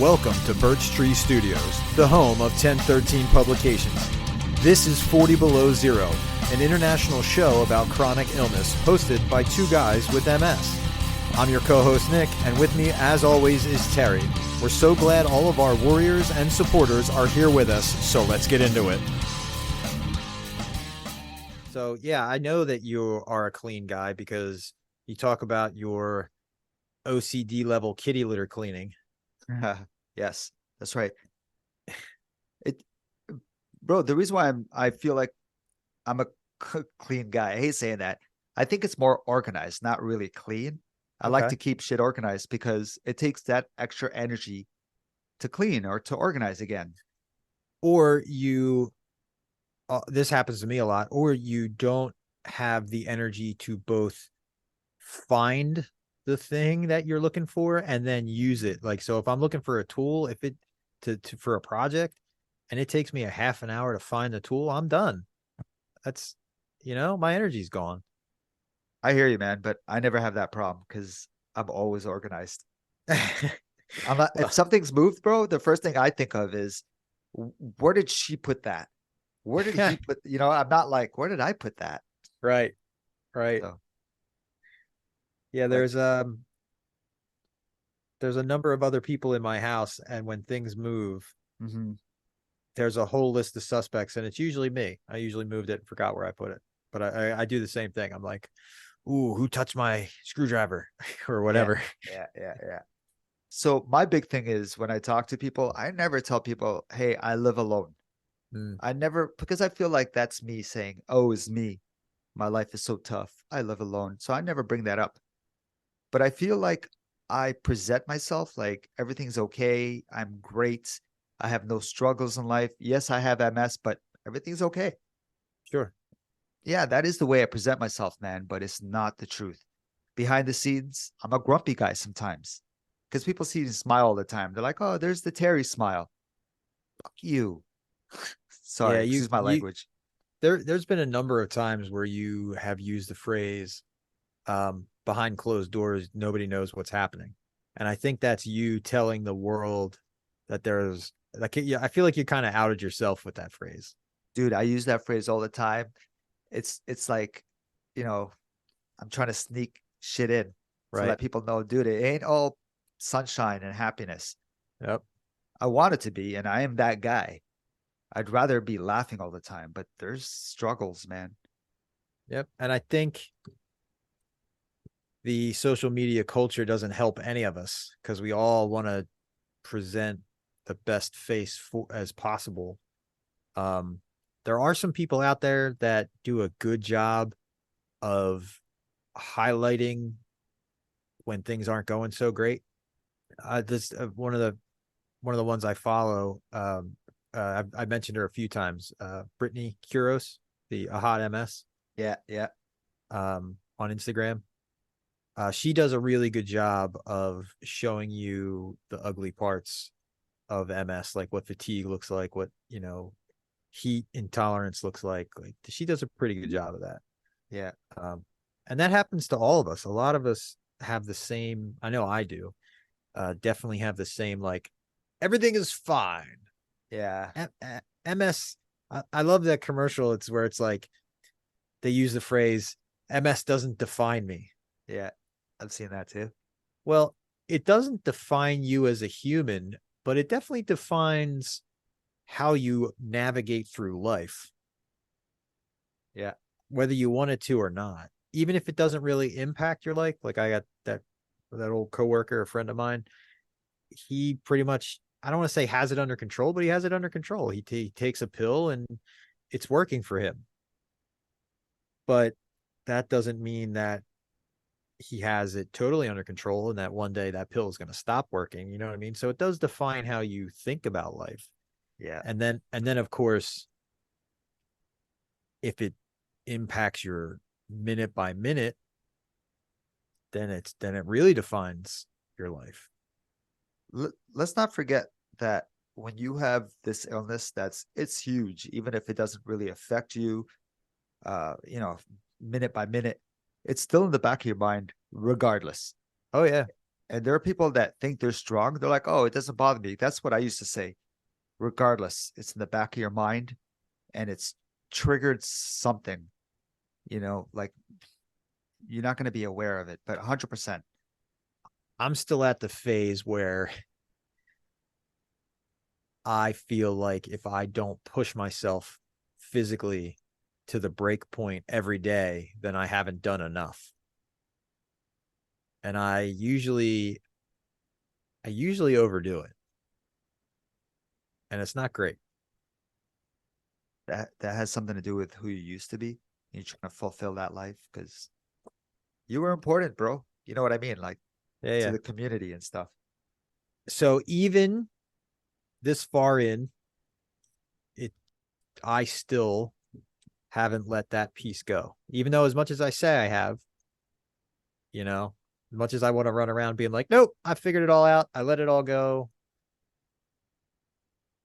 Welcome to Birch Tree Studios, the home of 1013 Publications. This is 40 Below Zero, an international show about chronic illness hosted by two guys with MS. I'm your co-host Nick, and with me as always is Terry. We're so glad all of our warriors and supporters are here with us, so let's get into it. So yeah, I know that you are a clean guy because you talk about your OCD level kitty litter cleaning. Yes, that's right. Bro, the reason why I feel like I'm a clean guy, I hate saying that. I think it's more organized, not really clean. I like Okay. to keep shit organized because it takes that extra energy to clean or to organize again. Or you, this happens to me a lot, or you don't have the energy to both find the thing that you're looking for and then use it. Like, so if I'm looking for a tool, if it for a project and it takes me a half an hour to find the tool, I'm done. That's, my energy's gone. I hear you, man, but I never have that problem because I'm always organized. I'm not, Well, if something's moved, bro, the first thing I think of is where did she put that? Where did he put, I'm not like, where did I put that? right. So, Yeah, but there's a number of other people in my house, and when things move, mhm. there's a whole list of suspects, and it's usually me. I usually moved it and forgot where I put it. But I do the same thing. I'm like, ooh, who touched my screwdriver or Yeah, whatever? yeah. So my big thing is when I talk to people, I never tell people, hey, I live alone. Mm, I never, because I feel like that's me saying, oh, it's me. My life is so tough. I live alone. So I never bring that up. But I feel like I present myself like everything's okay. I'm great. I have no struggles in life. Yes, I have MS, but everything's okay. sure. Yeah, that is the way I present myself, man, but it's not the truth. Behind the scenes, I'm a grumpy guy sometimes because people see me smile all the time. They're like, oh, there's the Terry smile. Fuck you. Yeah, Sorry, excuse my language. there's been a number of times where you have used the phrase behind closed doors, nobody knows what's happening. And I think that's you telling the world that there's like, yeah, I feel like you kind of outed yourself with that phrase. Dude, I use that phrase all the time. It's like, you know, I'm trying to sneak shit in to Right. let people know, dude, it ain't all sunshine and happiness. Yep. I want it to be, and I am that guy. I'd rather be laughing all the time, but there's struggles, man. Yep. And I think the social media culture doesn't help any of us because we all want to present the best face as possible. Um, there are some people out there that do a good job of highlighting when things aren't going so great. This one of the ones I follow. I mentioned her a few times. Brittany Kuros, the a hot MS, Yeah. on Instagram. She does a really good job of showing you the ugly parts of MS, like what fatigue looks like, what heat intolerance looks like. Like she does a pretty good job of that. Yeah. And that happens to all of us. A lot of us have the same. I know I do. Definitely have the same. Like everything is fine. Yeah. MS. I love that commercial. It's where it's like they use the phrase MS doesn't define me. Yeah. I've seen that too. Well, it doesn't define you as a human, but it definitely defines how you navigate through life, Yeah. whether you want it to or not. Even if it doesn't really impact your life, like I got that old coworker, a friend of mine, he pretty much, I don't want to say has it under control, but he has it under control. He takes a pill and it's working for him. But that doesn't mean that he has it totally under control and that one day that pill is going to stop working. You know what I mean? So it does define how you think about life. Yeah. And then of course, if it impacts your minute by minute, then it really defines your life. Let's not forget that when you have this illness, it's huge, even if it doesn't really affect you, you know, minute by minute, it's still in the back of your mind, regardless. Oh yeah. And there are people that think they're strong. They're like, oh, it doesn't bother me. That's what I used to say. Regardless, it's in the back of your mind and it's triggered something, like you're not going to be aware of it, but 100%. I'm still at the phase where I feel like if I don't push myself physically to the break point every day, then I haven't done enough. And I usually overdo it. And it's not great. That has something to do with who you used to be. You're trying to fulfill that life because you were important, bro. You know what I mean? Like Yeah, to yeah. the community and stuff. So even this far in, it I still haven't let that piece go. Even though as much as I say I have, you know, as much as I want to run around being like, nope, I figured it all out. I let it all go,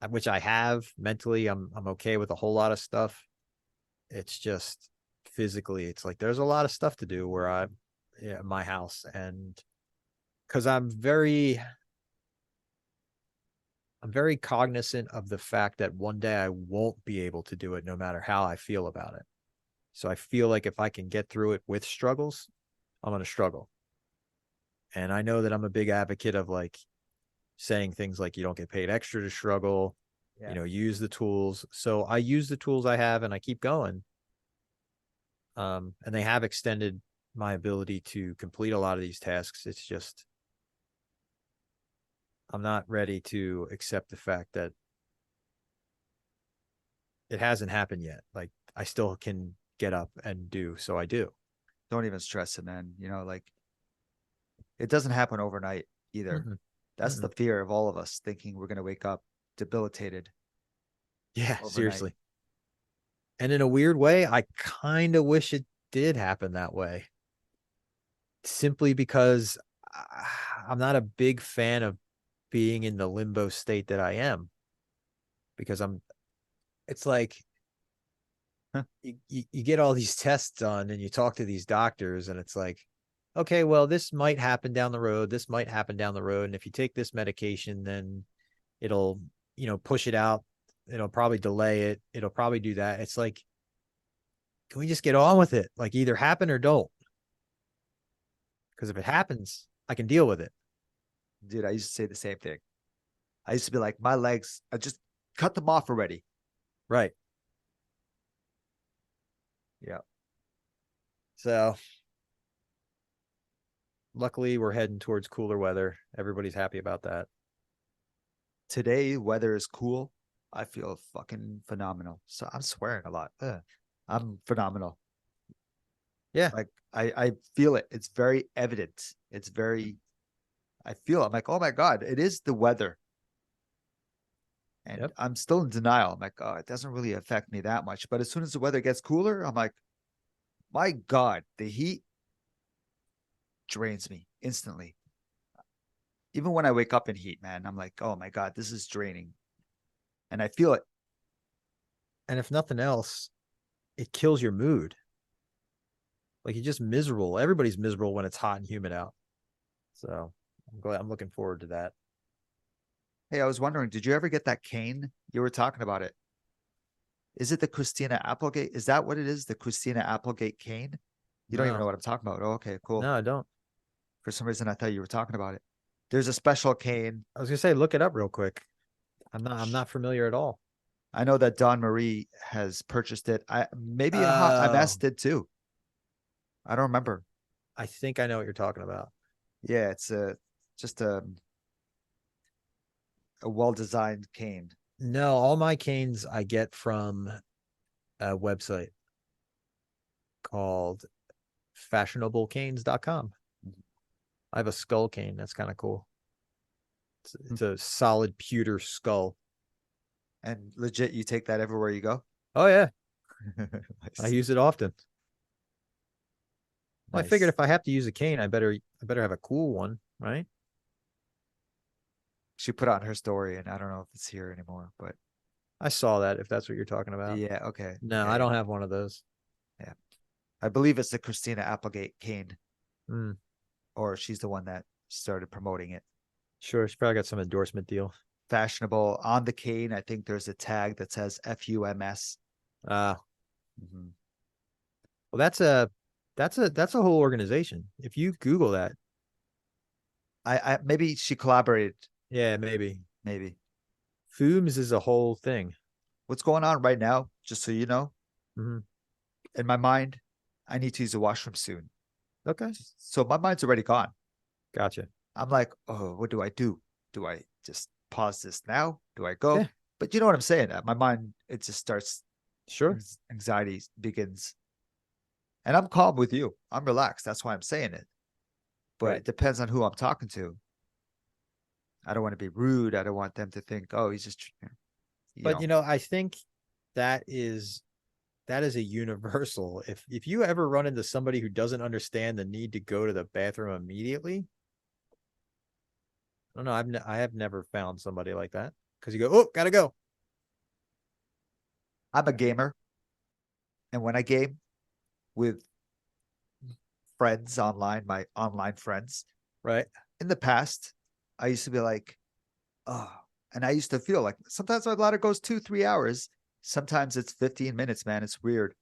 which I have mentally. I'm okay with a whole lot of stuff. It's just physically, it's like there's a lot of stuff to do where I'm yeah, my house. And because I'm very cognizant of the fact that one day I won't be able to do it no matter how I feel about it. So I feel like if I can get through it with struggles, I'm going to struggle. And I know that I'm a big advocate of like saying things like you don't get paid extra to struggle, Yeah. use the tools. So I use the tools I have and I keep going. And they have extended my ability to complete a lot of these tasks. It's just I'm not ready to accept the fact that it hasn't happened yet. Like I still can get up and do, so I do. Don't even stress it, man. Like it doesn't happen overnight either. Mm-mm, That's the mm-mm. fear of all of us thinking we're going to wake up debilitated Yeah, overnight. seriously. And in a weird way, I kind of wish it did happen that way. Simply because I'm not a big fan of being in the limbo state that I am because it's like you get all these tests done and you talk to these doctors and it's like, okay, well, this might happen down the road. This might happen down the road. And if you take this medication, then it'll, push it out. It'll probably delay it. It'll probably do that. It's like, can we just get on with it? Like either happen or don't. Because if it happens, I can deal with it. Dude, I used to say the same thing. I used to be like, my legs, I just cut them off already. Right. Yeah. So luckily we're heading towards cooler weather. Everybody's happy about that. Today, weather is cool. I feel fucking phenomenal. So I'm swearing a lot. I'm phenomenal. Yeah. Like I feel it. It's very evident. I feel it. I'm like, oh my God, it is the weather. And Yep. I'm still in denial. I'm like, oh, it doesn't really affect me that much. But as soon as the weather gets cooler, I'm like, my God, the heat drains me instantly. Even when I wake up in heat, man, I'm like, oh my God, this is draining. And I feel it. And if nothing else, it kills your mood. Like you're just miserable. Everybody's miserable when it's hot and humid out. So I'm looking forward to that. Hey, I was wondering, did you ever get that cane? You were talking about it. Is it the Christina Applegate? Is that what it is? The Christina Applegate cane? You don't even know No, what I'm talking about. Oh, okay, cool. no, I don't. For some reason, I thought you were talking about it. There's a special cane. I was gonna say, look it up real quick. I'm not familiar at all. I know that Don Marie has purchased it. Maybe MS Oh, did too. I don't remember. I think I know what you're talking about. Yeah, it's just a well designed cane. No, all my canes I get from a website called fashionablecanes.com. I have a skull cane. That's kind of cool. It's a solid pewter skull. And legit, you take that everywhere you go. Oh yeah, I Nice. use it often. Well, I figured Nice. if I have to use a cane, I better have a cool one, right? She put on her story, and I don't know if it's here anymore, but I saw that if that's what you're talking about. yeah, okay. No, Yeah, I yeah. don't have one of those. Yeah. I believe it's the Christina Applegate cane, Mm. or she's the one that started promoting it. Sure, she probably got some endorsement deal. Fashionable on the cane. I think there's a tag that says FUMS. Uh Mhm. well, that's a whole organization. If you Google that, I maybe she collaborated. yeah, maybe. Maybe. Fooms is a whole thing. What's going on right now? Just so you know, Hmm. in my mind, I need to use the washroom soon. Okay, So my mind's already gone. gotcha. I'm like, oh, what do I do? Do I just pause this now? Do I Yeah, go? But you know what I'm saying? My mind, it just starts, sure. anxiety begins. And I'm calm with you. I'm relaxed. That's why I'm saying it. But Right. it depends on who I'm talking to. I don't want to be rude. I don't want them to think, oh, he's just, you But know, I think that is that is a universal. If you ever run into somebody who doesn't understand the need to go to the bathroom immediately, I don't know. I have never found somebody like that because you go, oh, gotta go. I'm a gamer. And when I game with friends online, my online friends, Right. in the past, I used to be like, oh, and I used to feel like sometimes my bladder goes 2, 3 hours. Sometimes it's 15 minutes, man. It's weird.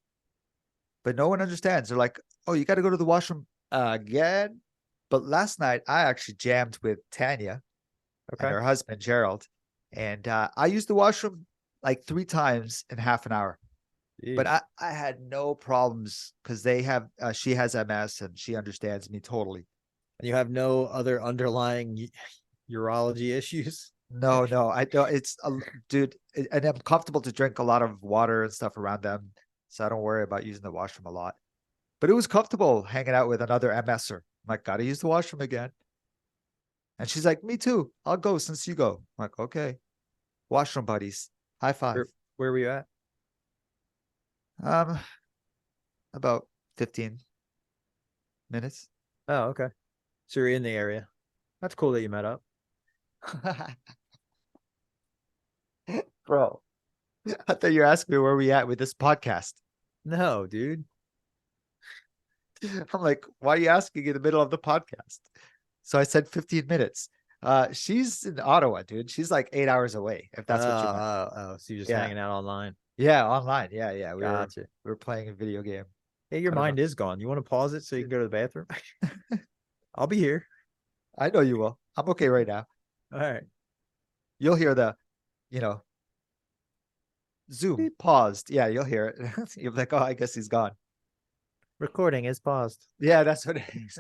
But no one understands. They're like, oh, you got to go to the washroom again. But last night, I actually jammed with Tanya and Okay. her husband, Gerald. And I used the washroom like 3 times in half an hour. But Jeez. I had no problems because they have, she has MS and she understands me totally. And you have no other underlying urology issues. No, no, I don't. Dude, and I'm comfortable to drink a lot of water and stuff around them. So I don't worry about using the washroom a lot. But it was comfortable hanging out with another MSer. I'm like, gotta use the washroom again. And she's like, me too. I'll go since you go. I'm like, okay. Washroom buddies. High five. Where were you at? Um, about 15 minutes. Oh, okay. So you're in the area. That's cool that you met up. Bro, I thought you were asking me where we at with this podcast. No, dude. I'm like, why are you asking in the middle of the podcast? So I said 15 minits. She's in Ottawa, dude. She's like 8 hours away, if Oh, that's what you meant. So you're just Yeah. hanging out online. Yeah, online. Yeah, yeah. Gotcha. We were playing a video game. Hey, your I don't know. mind is gone. You want to pause it so you can go to the bathroom? I'll be here. I know you will. I'm okay right now. All right. You'll hear the, you know, Zoom Beep. paused. Yeah, you'll hear it. You'll be like, oh, I guess he's gone. Recording is paused. Yeah, that's what it is.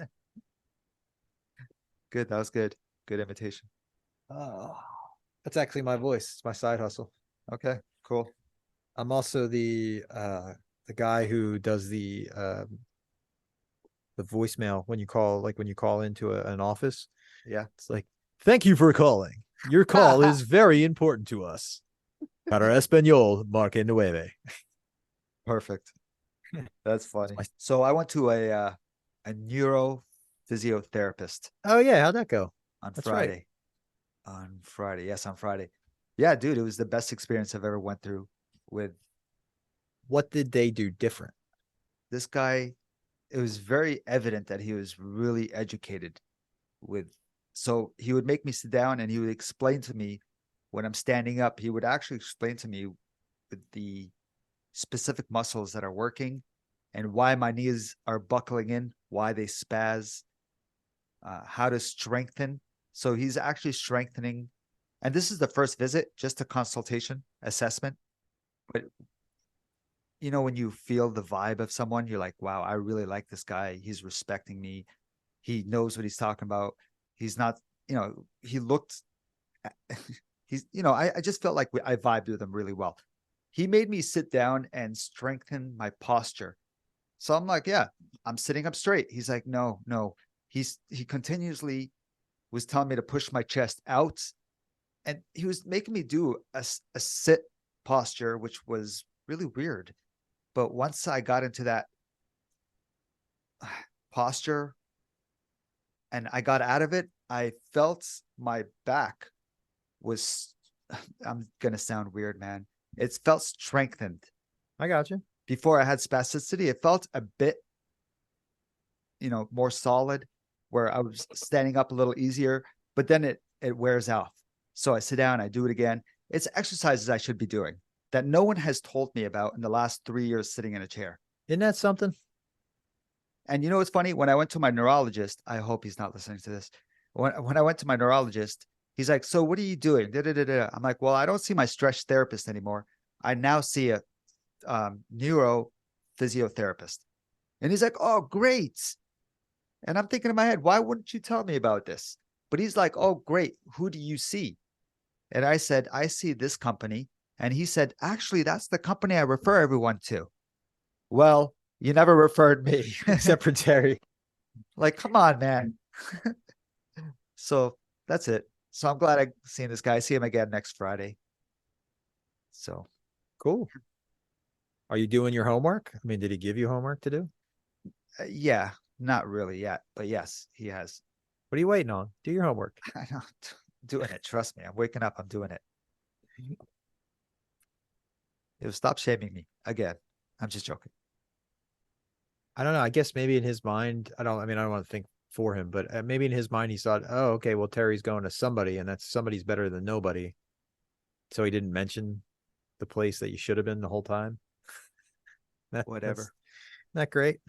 Good. That was good. Good imitation. Oh, that's actually my voice. It's my side hustle. Okay, cool. I'm also the guy who does the voicemail when you call, like when you call into an office. Yeah. It's like, thank you for calling. Your call is very important to us. Para español, marque nueve. Perfect. That's funny. My... So I went to a neuro physiotherapist Oh yeah, how'd that go? on That's right. Friday. On Friday. Yes, on Friday. Yeah, dude, it was the best experience I've ever went through with What did they do different? this guy. It was very evident that he was really educated with, so he would make me sit down and he would explain to me when I'm standing up, he would actually explain to me with the specific muscles that are working and why my knees are buckling in, why they spaz, how to strengthen. So he's actually strengthening. And this is the first visit, just a consultation assessment. But when you feel the vibe of someone, you're like, wow, I really like this guy. He's respecting me. He knows what he's talking about. He's not, he looked, I just felt like I vibed with him really well. He made me sit down and strengthen my posture. So I'm like, yeah, I'm sitting up straight. He's like, no, no. He continuously was telling me to push my chest out. And he was making me do a sit posture, which was really weird. But once I got into that posture and I got out of it, I felt my back was, I'm going to sound weird, man. It felt strengthened. I got you. Before I had spasticity, it felt a bit, more solid. where I was standing up a little easier, but then it wears off. So I sit down, I do it again. It's exercises I should be doing that no one has told me about in the last 3 years sitting in a chair. Isn't that something? And you know what's funny? When I went to my neurologist, I hope he's not listening to this. When I went to my neurologist, he's like, "So what are you doing?" Da-da-da-da. I'm like, "Well, I don't see my stretch therapist anymore. I now see a neuro physiotherapist." And he's like, "Oh, great." And I'm thinking in my head, why wouldn't you tell me about this? But he's like, "Oh, great. Who do you see?" And I said, "I see this company." And he said, "Actually, that's the company I refer everyone to." Well, you never referred me. Except for Terry. Like, come on, man. So that's it. So I'm glad I seen this guy. I see him again next Friday. So Cool. Are you doing your homework? I mean, did he give you homework to do? yeah, not really yet, but yes, he has. What are you waiting on? Do your homework. I'm not doing it. Trust me. I'm waking up. I'm doing it. He'll stop shaming me again. I'm just joking. I don't know. I guess maybe in his mind, I mean, I don't want to think for him, but maybe in his mind, he thought, oh, okay, well, Terry's going to somebody, and that's somebody's better than nobody. So he didn't mention the place that you should have been the whole time. That's Whatever. not great.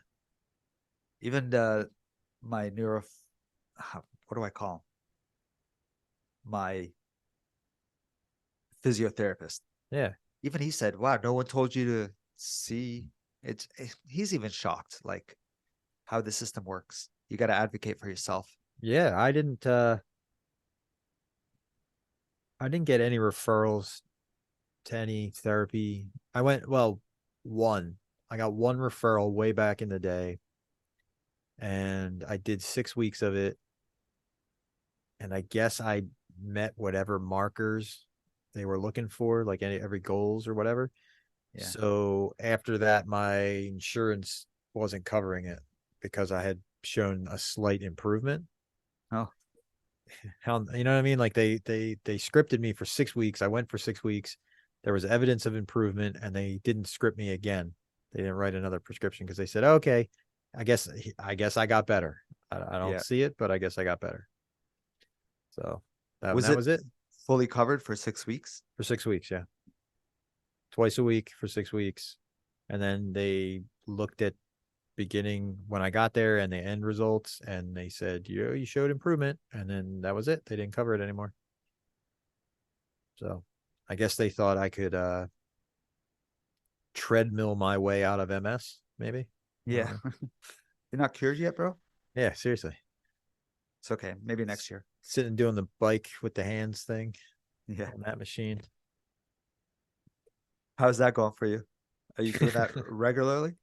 Even my neuro, what do I call him? My physiotherapist. Yeah. Even he said, "Wow, no one told you to see." He's even shocked, like how the system works. You got to advocate for yourself. Yeah. I didn't get any referrals to any therapy. I went, well, one. I got one referral way back in the day, and I did 6 weeks of it. And I guess I met whatever markers they were looking for, like every goals or whatever. Yeah. So after that, my insurance wasn't covering it because I had shown a slight improvement. Oh, How, you know what I mean? Like they scripted me for 6 weeks. I went for 6 weeks. There was evidence of improvement, and they didn't script me again. They didn't write another prescription because they said, okay, I guess I got better. I don't yeah. see it, but I guess I got better. So Was that it was it fully covered for 6 weeks? for 6 weeks. Yeah, twice a week for 6 weeks, and then they looked at beginning when I got there and the end results, and they said, you showed improvement, and then that was it. They didn't cover it anymore. So I guess they thought I could treadmill my way out of MS, maybe. I don't Yeah. know. You're not cured yet, bro? Yeah, seriously. It's okay. Maybe next year. Sitting doing the bike with the hands thing Yeah. on that machine. How's that going for you? Are you doing that regularly?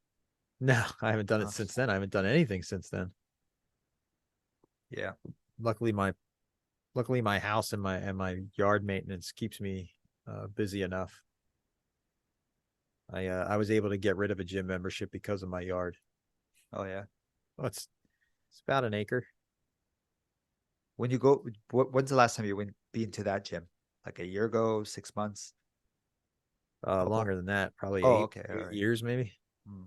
No, I haven't done it Oh, since then. I haven't done anything since then. yeah. Luckily, my house and my yard maintenance keeps me busy enough. I was able to get rid of a gym membership because of my yard. Oh, yeah. Well, it's about an acre. When you go, when's the last time you went been to that gym? Like a year ago, 6 months, couple? Longer than that, probably Oh, eight okay. All eight right. years maybe. Hmm.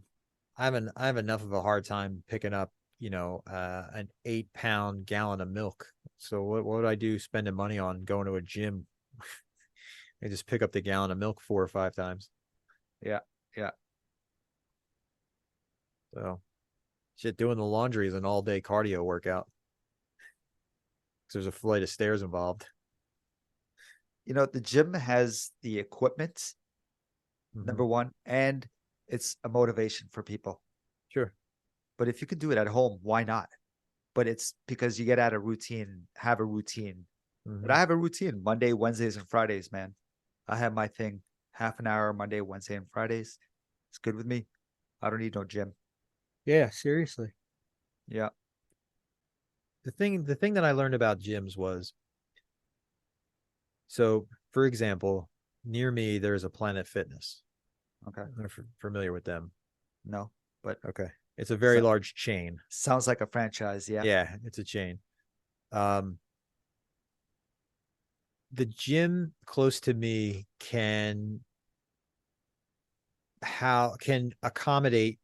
I have enough of a hard time picking up, an 8 pound gallon of milk. So what would I do spending money on going to a gym? I just pick up the gallon of milk 4 or 5 times. Yeah. Yeah. So shit, doing the laundry is an all day cardio workout because there's a flight of stairs involved. The gym has the equipment, Hmm. number one, and it's a motivation for people. Sure. But if you can do it at home, why not? But it's because you get out of routine, have a routine. But I Hmm. have a routine Monday, Wednesdays, and Fridays, man. I have my thing, half an hour Monday, Wednesday, and Fridays. It's good with me. I don't need no gym. Yeah, seriously. Yeah. The thing that I learned about gyms was, so for example, near me there's a Planet Fitness. Okay. I'm familiar with them. No, but Okay. It's a very so, large chain. sounds like a franchise. Yeah. Yeah, it's a chain. Um, the gym close to me can accommodate,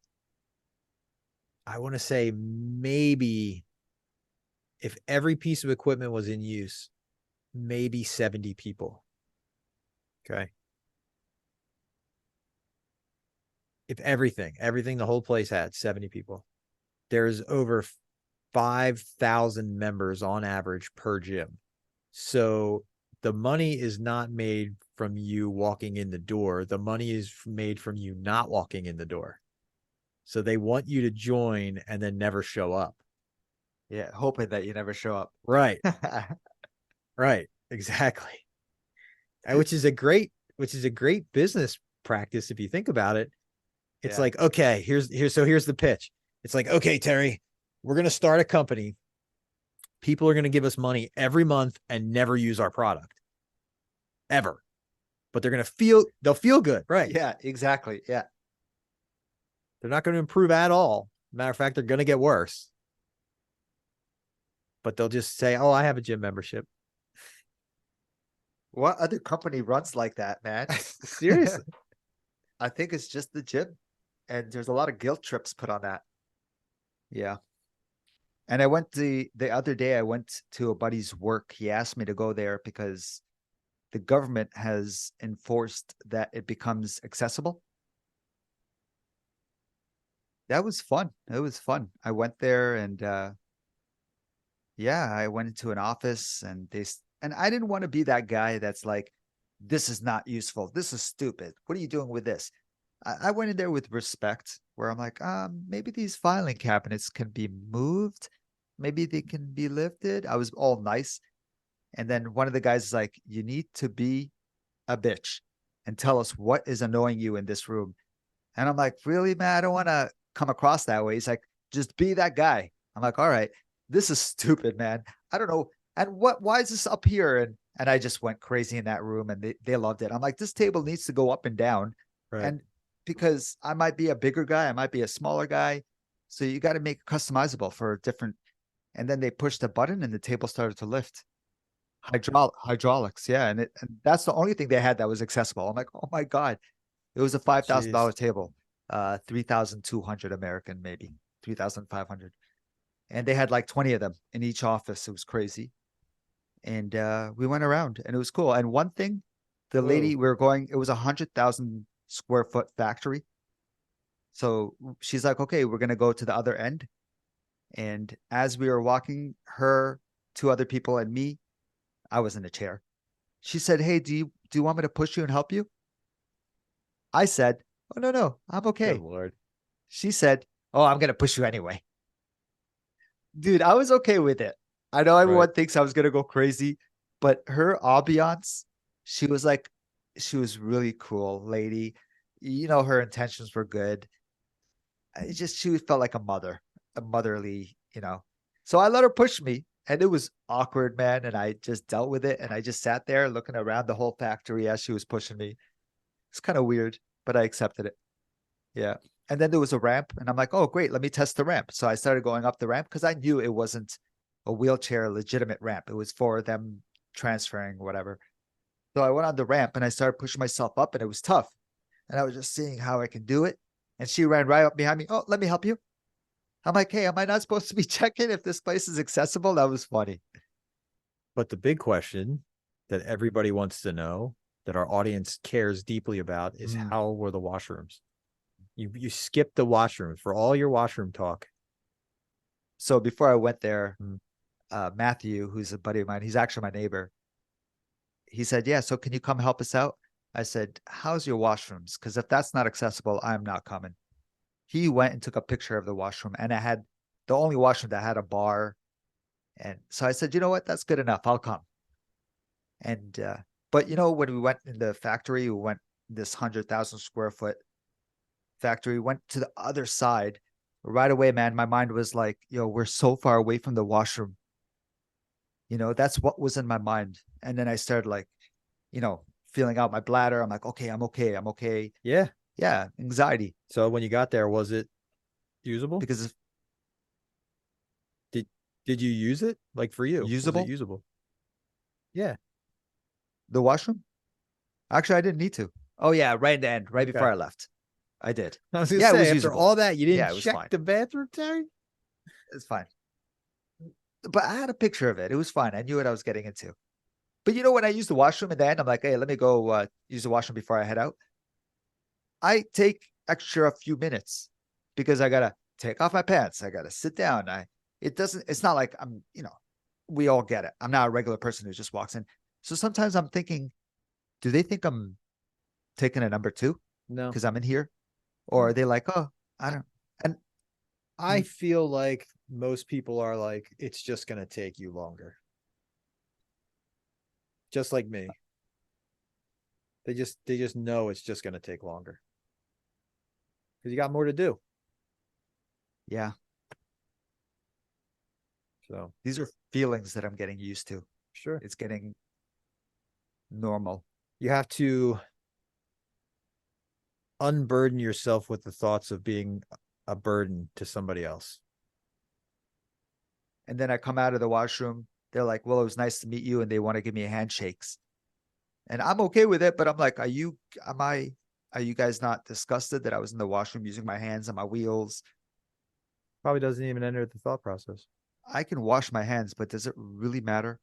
I want to say maybe if every piece of equipment was in use, maybe 70 people. Okay. If everything the whole place had, 70 people. There's over 5,000 members on average per gym. So the money is not made from you walking in the door. The money is made from you not walking in the door. So they want you to join and then never show up. Yeah, hoping that you never show up. Right. Right. Exactly. Which is a great business practice if you think about it. It's Yeah. like, okay, here's the pitch. It's like, okay, Terry, we're gonna start a company. People are gonna give us money every month and never use our product. Ever. But they'll feel good, right? Yeah, exactly. Yeah. They're not gonna improve at all. Matter of fact, they're gonna get worse. But they'll just say, oh, I have a gym membership. What other company runs like that, man? Seriously. I think it's just the gym. And there's a lot of guilt trips put on that. Yeah. And I went the other day, I went to a buddy's work. He asked me to go there because the government has enforced that it becomes accessible. That was fun. It was fun. I went there and yeah, I went into an office and and I didn't want to be that guy that's like, this is not useful. This is stupid. What are you doing with this? I went in there with respect where I'm like, maybe these filing cabinets can be moved. Maybe they can be lifted. I was all nice. And then one of the guys is like, you need to be a bitch and tell us what is annoying you in this room. And I'm like, really, man? I don't want to come across that way. He's like, just be that guy. I'm like, all right, this is stupid, man. I don't know. And why is this up here? And I just went crazy in that room and they loved it. I'm like, this table needs to go up and down. Right. And because I might be a bigger guy, I might be a smaller guy. So you got to make it customizable for different. And then they pushed a button and the table started to lift. Hydraulics, yeah. And that's the only thing they had that was accessible. I'm like, oh my God. It was a $5,000 table, 3,200 American, maybe 3,500. And they had like 20 of them in each office. It was crazy. And we went around and it was cool. And one thing, the lady we were going, it was 100,000 square foot factory. So she's like, okay, we're going to go to the other end. And as we were walking, her, two other people, and me, I was in a chair. She said, hey, do you want me to push you and help you? I said, oh, no, I'm okay. Good Lord. She said, oh, I'm going to push you anyway. Dude, I was okay with it. I know everyone thinks I was going to go crazy, but her ambiance, she was really cool lady. You know, her intentions were good. She felt like a motherly, you know. So I let her push me and it was awkward, man. And I just dealt with it. And I just sat there looking around the whole factory as she was pushing me. It's kind of weird, but I accepted it. Yeah. And then there was a ramp and I'm like, oh, great. Let me test the ramp. So I started going up the ramp because I knew it wasn't a wheelchair legitimate ramp. It was for them transferring whatever. So I went on the ramp and I started pushing myself up and it was tough. And I was just seeing how I can do it. And she ran right up behind me. Oh, let me help you. I'm like, hey, am I not supposed to be checking if this place is accessible? That was funny. But the big question that everybody wants to know, that our audience cares deeply about, is how were the washrooms? You skipped the washroom for all your washroom talk. So before I went there, Matthew, who's a buddy of mine, he's actually my neighbor. He said, yeah, so can you come help us out? I said, how's your washrooms? Because if that's not accessible, I'm not coming. He went and took a picture of the washroom and I had the only washroom that had a bar. And so I said, you know what? That's good enough. I'll come. And, but you know, when we went in the factory, we went this 100,000 square foot factory, went to the other side right away, man. My mind was like, yo, we're so far away from the washroom. You know, that's what was in my mind. And then I started like, you know, feeling out my bladder. I'm like, okay, I'm okay. I'm okay. Yeah. Yeah. Anxiety. So when you got there, was it usable? Because did you use it? Like for you? Usable? Was it usable? Yeah. The washroom? Actually, I didn't need to. Oh yeah, right at the end, right before I left. I did. I was gonna say, after all that, you didn't check the bathroom, Terry? It's fine. but I had a picture of it. It was fine. I knew what I was getting into. But you know, when I use the washroom at the end, I'm like, hey, let me go use the washroom before I head out. I take extra few minutes because I gotta take off my pants. I gotta sit down. It's not like we all get it. I'm not a regular person who just walks in. So sometimes I'm thinking, do they think I'm taking a number two No, because I'm in here? Or no. are they like, oh, I don't, and I mm, feel like most people are like, it's just gonna take you longer. Just like me. They just know it's just gonna take longer. Because you got more to do. yeah, So these are feelings that I'm getting used to. sure. It's getting normal. You have to unburden yourself with the thoughts of being a burden to somebody else. And then I come out of the washroom. They're like, well, it was nice to meet you. And they want to give me handshakes. And I'm okay with it. But I'm like, are you guys not disgusted that I was in the washroom using my hands and my wheels? Probably doesn't even enter the thought process. I can wash my hands, but does it really matter?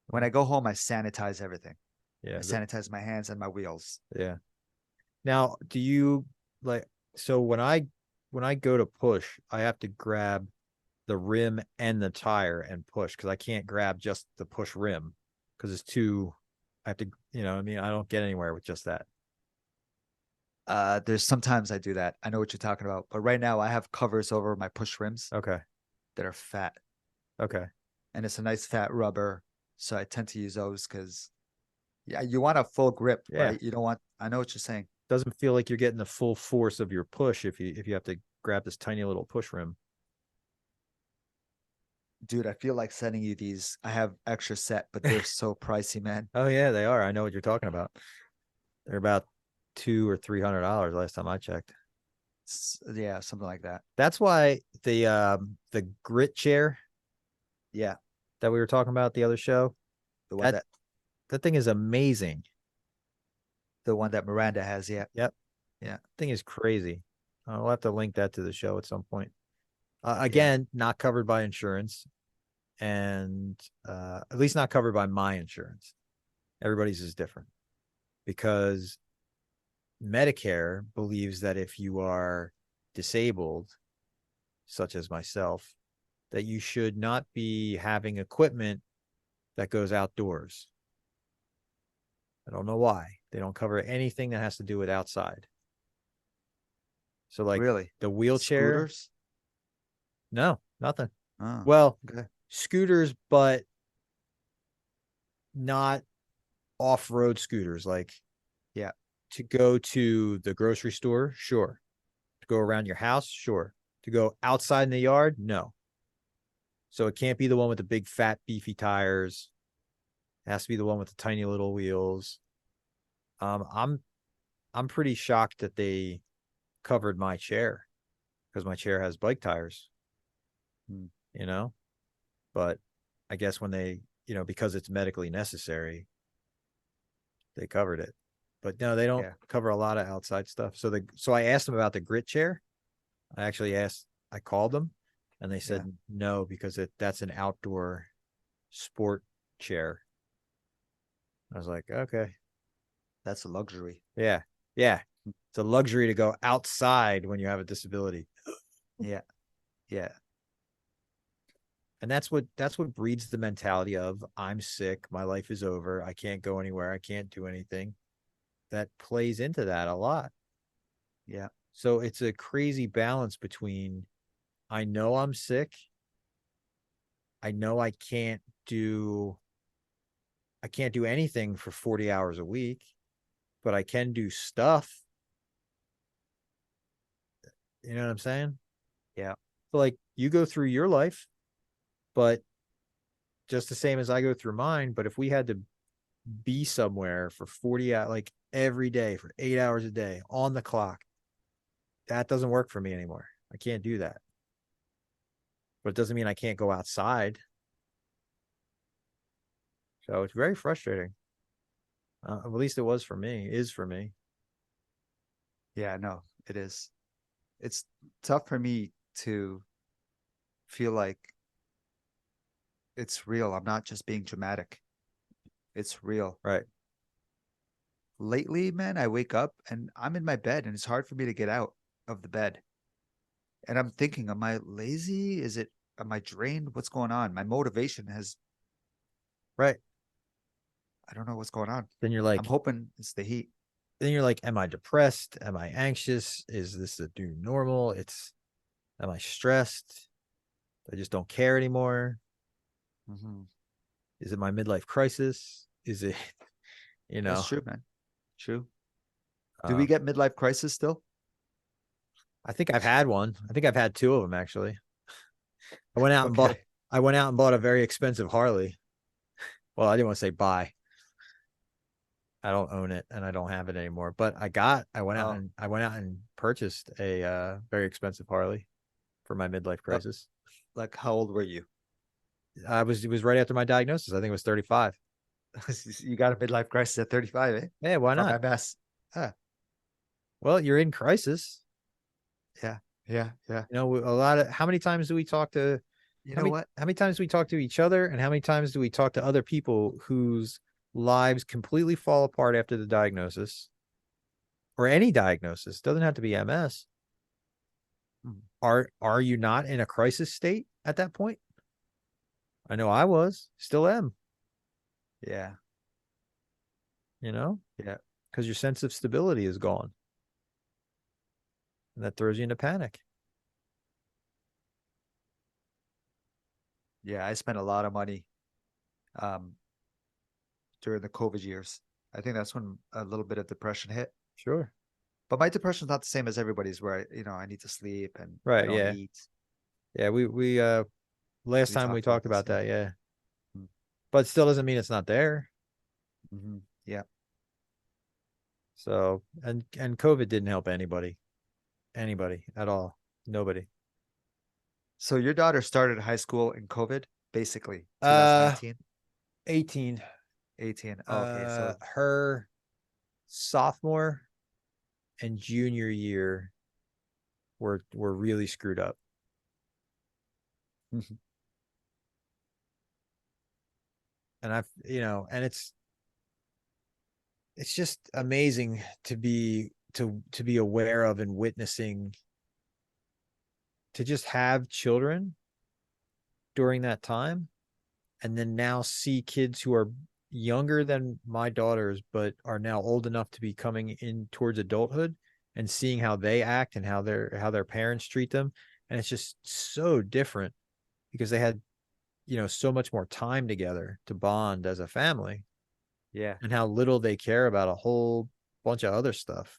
When I Well, go home, I sanitize everything. I yeah, sanitize my hands and my wheels. yeah. Now, do you like so when I go to push, I have to grab the rim and the tire and push because I can't grab just the push rim because it's too I have to, I mean, I don't get anywhere with just that. There's sometimes I do that. I know what you're talking about. But right now I have covers over my push rims Okay. that are fat. Okay. And it's a nice fat rubber. So I tend to use those because yeah, you want a full grip, Yeah. right? You don't want I know what you're saying. Doesn't feel like you're getting the full force of your push if you have to grab this tiny little push rim. Dude, I feel like sending you these. I have extra set, but they're so pricey, man. Oh yeah, they are. I know what you're talking about. They're about $200 or $300 last time I checked. Yeah, something like that. That's why the grit chair Yeah, that we were talking about the other show, the one that that that thing is amazing. the one that Miranda has. Yeah, Yep. yeah, Thing is crazy. I'll have to link that to the show at some point. yeah. Again, not covered by insurance, and at least not covered by my insurance. Everybody's is different because Medicare believes that if you are disabled, such as myself, that you should not be having equipment that goes outdoors. I don't know why. They don't cover anything that has to do with outside. So, like Really, the wheelchair, scooters. no, nothing. Oh, Well, okay. scooters, but not off road scooters. Like Yeah, to go to the grocery store, sure. To go around your house, sure. To go outside in the yard, no. So it can't be the one with the big fat beefy tires. It has to be the one with the tiny little wheels. I'm pretty shocked that they covered my chair because my chair has bike tires, mm, you know. But I guess when they, because it's medically necessary, they covered it. But no, they don't yeah, cover a lot of outside stuff. So I asked them about the grit chair. I called them and they yeah. said no because that's an outdoor sport chair. I was like, okay, That's a luxury. yeah, yeah. It's a luxury to go outside when you have a disability. Yeah, yeah, And that's what breeds the mentality of I'm sick, my life is over, I can't go anywhere, I can't do anything. That plays into that a lot. yeah. So it's a crazy balance between I know I'm sick, I know do I can't do anything for 40 hours a week, but I can do stuff. You know what I'm saying? Yeah. So like you go through your life, but just the same as I go through mine. But if we had to be somewhere for 40 hours, like every day for 8 hours a day on the clock, that doesn't work for me anymore. I can't do that. But it doesn't mean I can't go outside. So it's very frustrating. At least it was for me, is for me. Yeah, no, it is. It's tough for me to feel like It's real. I'm not just being dramatic. It's real. Right. Lately, man, I wake up and I'm in my bed and it's hard for me to get out of the bed. And I'm thinking, am I lazy? Am I drained? What's going on? My motivation has, Right. I don't know what's going on. Then you're I'm like, hoping it's the heat. am I depressed? Am I anxious? Is this the new normal? Am I stressed? I just don't care anymore. Hmm. Is it my midlife crisis? Is it, you That's know, true, man. True. Do we um, get midlife crisis still? I think I've had one. I think I've had two of them actually. I went out and bought, Okay. I went out and bought a very expensive Harley. Well, I didn't want to say buy. I don't own it and I don't have it anymore, but Oh, I went out and purchased a very expensive Harley for my midlife uh, crisis. like how old were you? It was right after my diagnosis. I think it was 35. You got a midlife crisis at 35, eh? Yeah, why Fuck, not? I mess. Ah, Well, you're in crisis. yeah, yeah, yeah. You know, a lot of how many times do we talk to You know what? how many times do we talk to each other and how many times do we talk to other people whose lives completely fall apart after the diagnosis or any diagnosis? Doesn't have to be MS. Hmm. Are you not in a crisis state at that point? I know I was, still am, Yeah, you know, yeah, because your sense of stability is gone and that throws you into panic. yeah. I spent a lot of money um during the COVID years. I think that's when a little bit of depression hit. Sure. But my depression's not the same as everybody's where I need to sleep and I Right. don't Yeah. eat. Yeah. Last We time we talked about talked this, about yeah. that. Yeah. But it still doesn't mean it's not there. Mm-hmm. Yeah. So, and COVID didn't help anybody at all. Nobody. So your daughter started high school in COVID, basically, Uh, 2019, 18. 18. Oh, okay. So Her sophomore and junior year were really screwed up. And and it's just amazing to be aware of and witnessing to just have children during that time and then now see kids who are younger than my daughters but are now old enough to be coming in towards adulthood and seeing how they act and how their parents treat them, and it's just so different because they had so much more time together to bond as a family yeah, and how little they care about a whole bunch of other stuff.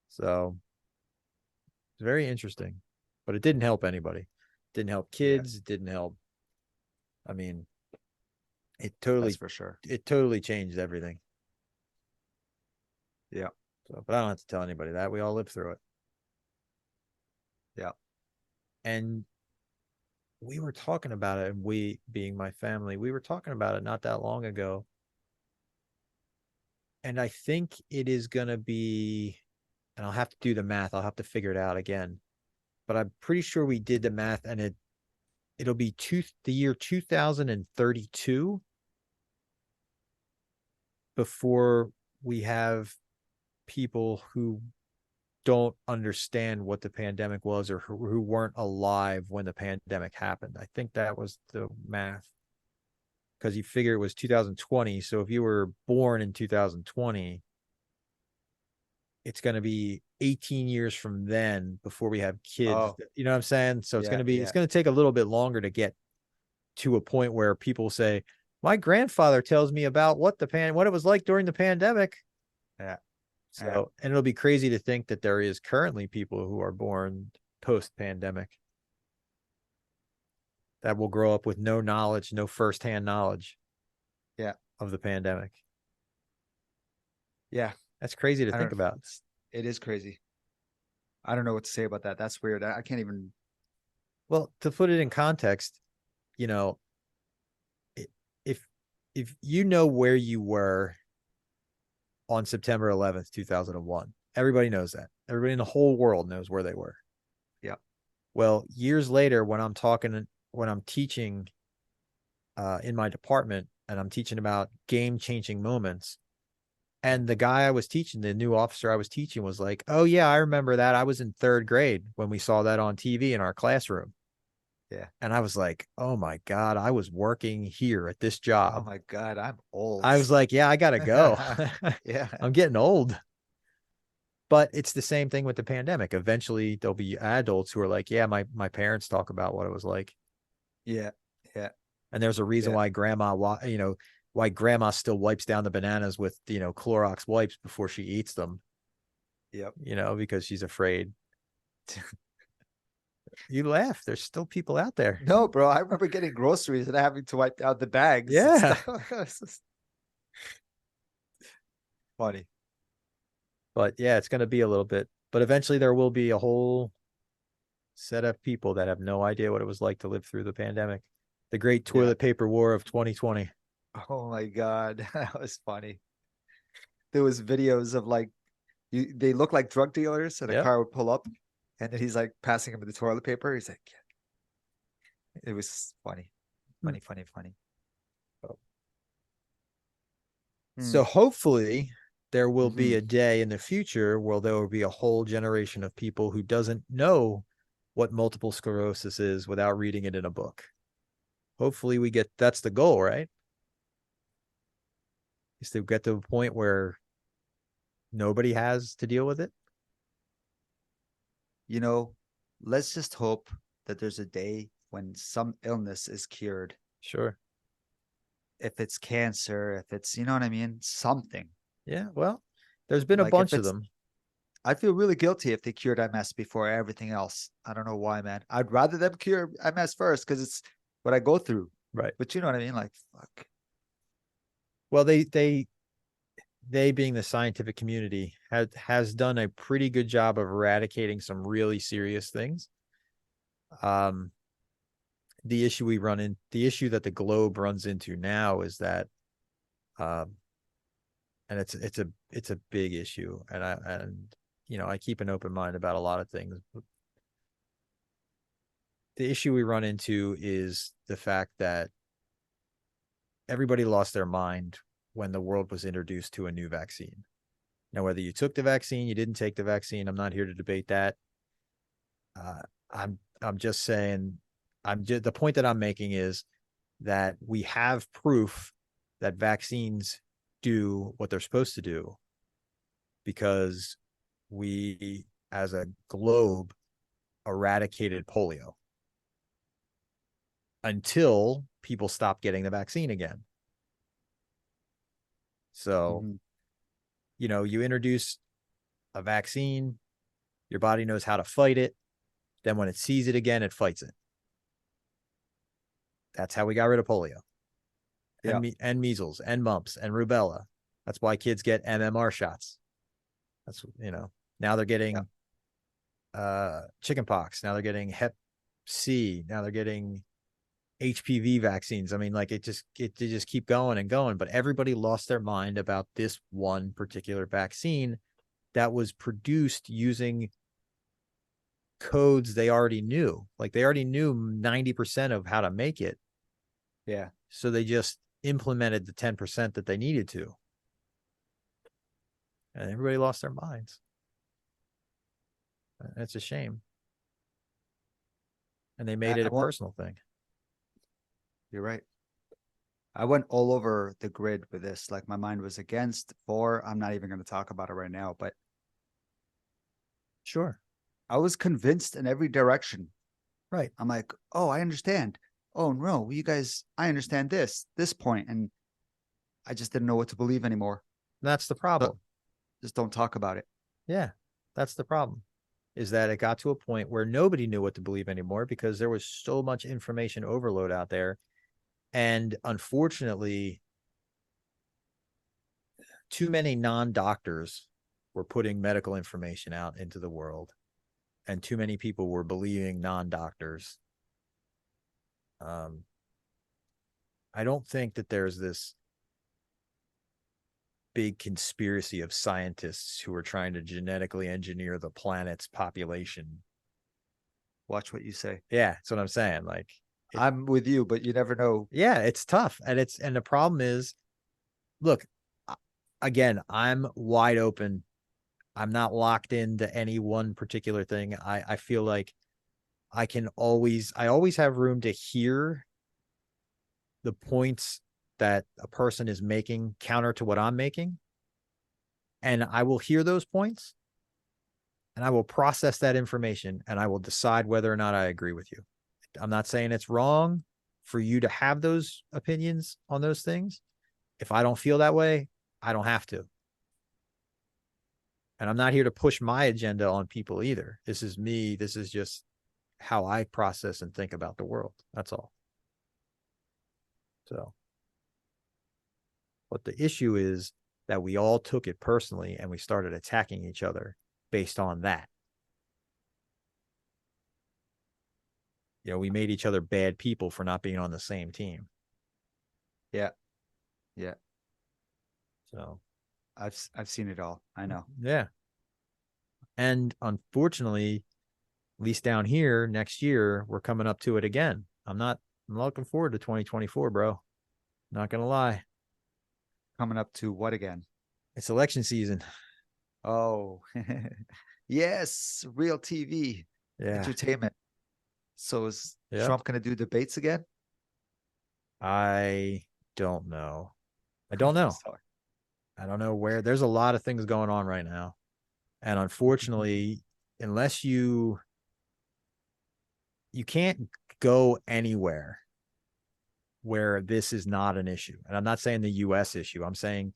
So it's very interesting, but it didn't help anybody. It didn't help yeah, kids. It didn't help. I mean, that's for sure. it totally changed everything. Yeah, So, but I don't have to tell anybody that we all lived through it. yeah. And we were talking about it, and we being my family, we were talking about it not that long ago. And I think it is going to be, and I'll have to do the math. I'll have to figure it out again. But I'm pretty sure we did the math, and it'll be the year 2032 before we have people who don't understand what the pandemic was or who weren't alive when the pandemic happened. I think that was the math because you figure it was 2020. So if you were born in 2020, it's going to be 18 years from then before we have kids. Oh, You know what I'm saying? So yeah, it's yeah, going to take a little bit longer to get to a point where people say, my grandfather tells me about what it was like during the pandemic. yeah, yeah, So, and it'll be crazy to think that there is currently people who are born post pandemic that will grow up with no knowledge, no firsthand knowledge yeah, of the pandemic. yeah. That's crazy to I think don't. about. It is crazy. I don't know what to say about that. That's weird. I can't even. Well, to put it in context, you know, if you know where you were on September 11th, 2001, everybody knows that. Everybody in the whole world knows where they were. Yeah, Well, years later, when I'm teaching in my department, and I'm teaching about game-changing moments. And the guy I was teaching, the new officer I was teaching, was like, "Oh yeah, I remember that. I was in third grade when we saw that on TV in our classroom." Yeah. And I was like, "Oh my God, I was working here at this Oh job." my God, I'm old. I was like, "Yeah, I gotta go. Yeah. I'm getting old." But it's the same thing with the pandemic. Eventually, there'll be adults who are like, "Yeah, my parents talk about what it was like." Yeah. Yeah. And there's a reason Yeah. why why grandma still wipes down the bananas with, Clorox wipes before she eats them, Yep. because she's afraid. You laugh. There's still people out there. No, bro. I remember getting groceries and having to wipe out the bags and Yeah. stuff. It's just funny. But yeah, it's going to be a little bit, but eventually there will be a whole set of people that have no idea what it was like to live through the pandemic. The great Yeah. toilet paper war of 2020. Oh my God. That was funny. There was videos of like they look like drug dealers and a Yep. car would pull up and then he's like passing him the toilet paper. He's like, it was funny. Hmm. Funny, funny, funny. Hmm. So hopefully there will be Mm-hmm. a day in the future where there will be a whole generation of people who doesn't know what multiple sclerosis is without reading it in a book. Hopefully that's the goal, right? Is to get to a point where nobody has to deal with it. You know, let's just hope that there's a day when some illness is cured. Sure. If it's cancer, if it's, you know what I mean? Something. Yeah. Well, there's been a Like if bunch of it's, them. I feel really guilty if they cured MS before everything else. I don't know why, man. I'd rather them cure MS first because it's what I go through. Right. But you know what I mean? Like, fuck. Well, they being the scientific community has done a pretty good job of eradicating some really serious things. Um, the issue that the globe runs into now is that, um, and it's a big issue, and I keep an open mind about a lot of things. The issue we run into is the fact that everybody lost their mind when the world was introduced to a new vaccine. Now, whether you took the vaccine, you didn't take the vaccine, I'm not here to debate that. Uh, I'm just saying, the point that I'm making is that we have proof that vaccines do what they're supposed to do because we, as a globe, eradicated polio until people stopped getting the vaccine again. So, Mhm. you introduce a vaccine, your body knows how to fight it. Then when it sees it again, it fights it. That's how we got rid of polio Yeah. and measles and mumps and rubella. That's why kids get MMR shots. That's, now they're Yeah. getting chicken pox. Now they're getting Hep C. Now they're getting HPV vaccines. I mean, like they just keep going and going. But everybody lost their mind about this one particular vaccine that was produced using codes they already knew. Like they already knew 90% of how to make it. Yeah. So they just implemented the 10% that they needed to. And everybody lost their minds. It's a shame. And they made it I a won't, personal thing. you're right. I went all over the grid with this. Like my mind was against, for. I'm not even going to talk about it right now, but Sure. I was convinced in every direction. Right. I'm like, oh, I understand. Oh no, you guys, I understand this point, and I just didn't know what to believe anymore. That's the So problem. just don't talk about it. Yeah. That's the problem. Is that it got to a point where nobody knew what to believe anymore because there was so much information overload out there. And unfortunately, too many non-doctors were putting medical information out into the world, and too many people were believing non-doctors. Um, I don't think that there's this big conspiracy of scientists who are trying to genetically engineer the planet's population. Watch what you say. Yeah, that's what I'm saying. Like, I'm with you, but you never know. Yeah, it's tough. And the problem is, look, again, I'm wide open. I'm not locked into any one particular thing. I feel like I always have room to hear the points that a person is making counter to what I'm making. And I will hear those points and I will process that information and I will decide whether or not I agree with you. I'm not saying it's wrong for you to have those opinions on those things. If I don't feel that way, I don't have to. And I'm not here to push my agenda on people either. This is me. This is just how I process and think about the world. That's all. So, but the issue is that we all took it personally and we started attacking each other based on that. You know, we made each other bad people for not being on the same team. Yeah. Yeah. So I've seen it all. I know. Yeah. And unfortunately, at least down here next year, we're coming up to it again. I'm looking forward to 2024, bro. Not gonna lie. Coming up to what again? It's election season. Oh, yes, real TV, entertainment. So is Trump going to do debates again? I don't know. I don't know. I don't know where. There's a lot of things going on right now. And unfortunately, unless you can't go anywhere where this is not an issue. And I'm not saying the US issue. I'm saying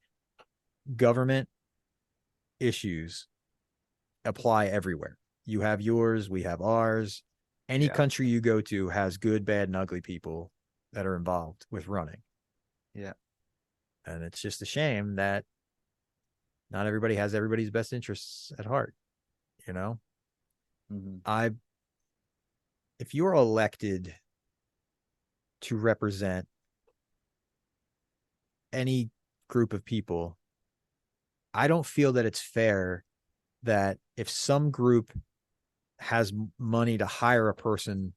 government issues apply everywhere. You have yours, we have ours. Any country you go to has good, bad, and ugly people that are involved with running. Yeah. And it's just a shame that not everybody has everybody's best interests at heart. You know, if you're elected to represent any group of people, I don't feel that it's fair that if some group has money to hire a person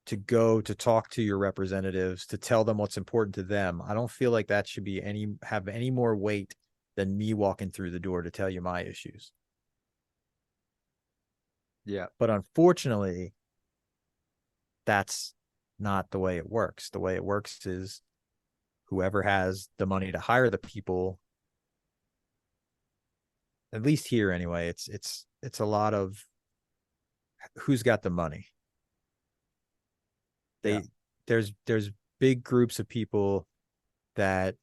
to go to talk to your representatives, to tell them what's important to them, I don't feel like that should be have any more weight than me walking through the door to tell you my issues. Yeah. But unfortunately, that's not the way it works. The way it works is whoever has the money to hire the people, at least here anyway, it's a lot of who's got the money. There's big groups of people that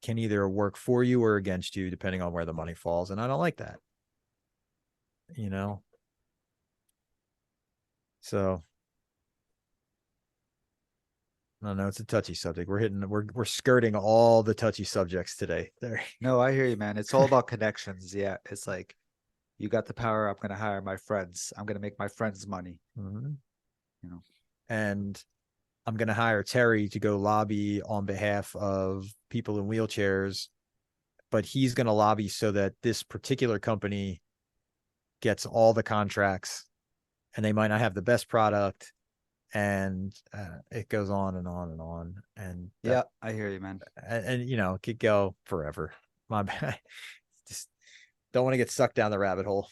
can either work for you or against you, depending on where the money falls. And I don't like that, you know? So I don't know. It's a touchy subject. We're skirting all the touchy subjects today. There. No, I hear you, man. It's all about connections. Yeah. It's like, you got the power. I'm going to hire my friends. I'm going to make my friends money. Mm-hmm. You know, and I'm going to hire Terry to go lobby on behalf of people in wheelchairs, but he's going to lobby so that this particular company gets all the contracts and they might not have the best product. And it goes on and on and on. And yeah, I hear you, man. And you know, it could go forever. My bad. Just don't want to get sucked down the rabbit hole.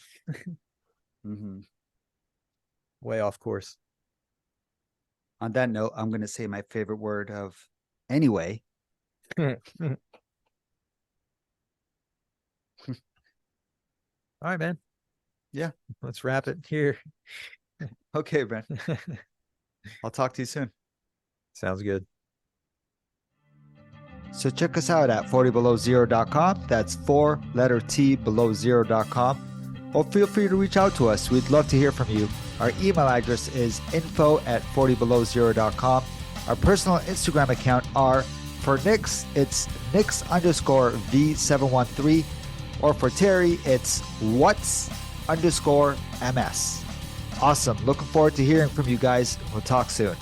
Way off course. On that note, I'm going to say my favorite word of anyway. All right, man. Yeah. Let's wrap it here. Okay, man. I'll talk to you soon. Sounds good. So check us out at 40belowzero.com. That's 4-T-below-zero.com. Or feel free to reach out to us. We'd love to hear from you. Our email address is info@40belowzero.com. Our personal Instagram account are, for Nix, it's Nix_V713. Or for Terry, it's What's_MS. Awesome. Looking forward to hearing from you guys. We'll talk soon.